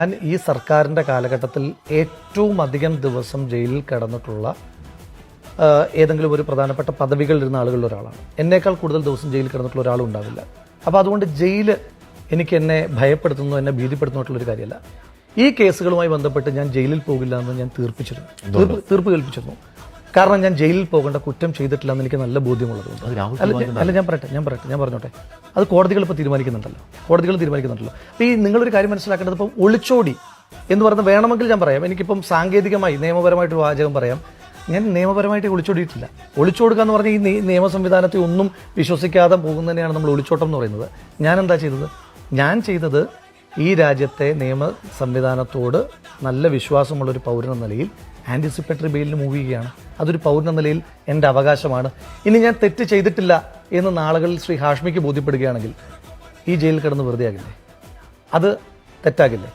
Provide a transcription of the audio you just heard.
ഞാൻ ഈ സർക്കാരിൻ്റെ കാലഘട്ടത്തിൽ ഏറ്റവും അധികം ദിവസം ജയിലിൽ കിടന്നിട്ടുള്ള ഏതെങ്കിലും ഒരു പ്രധാനപ്പെട്ട പദവികളിലിരുന്ന ആളുകളിൽ ഒരാളാണ്. എന്നേക്കാൾ കൂടുതൽ ദിവസം ജയിലിൽ കിടന്നിട്ടുള്ള ഒരാളും ഉണ്ടാവില്ല. അപ്പോൾ അതുകൊണ്ട് ജയില് എനിക്ക് എന്നെ ഭയപ്പെടുത്തുന്നു, എന്നെ ഭീതിപ്പെടുത്തുന്നിട്ടുള്ളൊരു കാര്യമല്ല. ഈ കേസുകളുമായി ബന്ധപ്പെട്ട് ഞാൻ ജയിലിൽ പോകില്ല എന്ന് ഞാൻ തീർപ്പ് കൽപ്പിച്ചിരുന്നു. കാരണം ഞാൻ ജയിലിൽ പോകേണ്ട കുറ്റം ചെയ്തിട്ടില്ല എന്ന് എനിക്ക് നല്ല ബോധ്യമുള്ളതുകൊണ്ട്. അല്ല ഞാൻ പറഞ്ഞോട്ടെ, അത് കോടതികൾ ഇപ്പോൾ തീരുമാനിക്കുന്നുണ്ടല്ലോ. അപ്പോൾ ഈ നിങ്ങളൊരു കാര്യം മനസ്സിലാക്കേണ്ടത്, ഇപ്പം ഒളിച്ചോടി എന്ന് പറയുന്നത് വേണമെങ്കിൽ ഞാൻ പറയാം. എനിക്കിപ്പം സാങ്കേതികമായി നിയമപരമായിട്ടൊരു വാചകം പറയാം. ഞാൻ നിയമപരമായിട്ട് ഒളിച്ചോടിയിട്ടില്ല. ഒളിച്ചോടുക എന്ന് പറഞ്ഞാൽ ഈ നിയമ സംവിധാനത്തെ ഒന്നും വിശ്വസിക്കാതെ പോകുന്നതിനെയാണ് നമ്മൾ ഒളിച്ചോട്ടം എന്ന് പറയുന്നത്. ഞാൻ എന്താ ചെയ്തത്? ഞാൻ ചെയ്തത് ഈ രാജ്യത്തെ നിയമ സംവിധാനത്തോട് നല്ല വിശ്വാസമുള്ളൊരു പൗരൻ എന്ന നിലയിൽ ആൻറ്റിസിപ്പേറ്ററി ബെയിലിന് മൂവ് ചെയ്യുകയാണ്. അതൊരു പൗരൻ എന്ന നിലയിൽ എൻ്റെ അവകാശമാണ്. ഇനി ഞാൻ തെറ്റ് ചെയ്തിട്ടില്ല എന്ന് നാളുകളിൽ ശ്രീ ഹാഷ്മിക്ക് ബോധ്യപ്പെടുകയാണെങ്കിൽ ഈ ജയിലിൽ കിടന്ന് വെറുതെ ആകില്ലേ? അത് തെറ്റാകില്ലേ?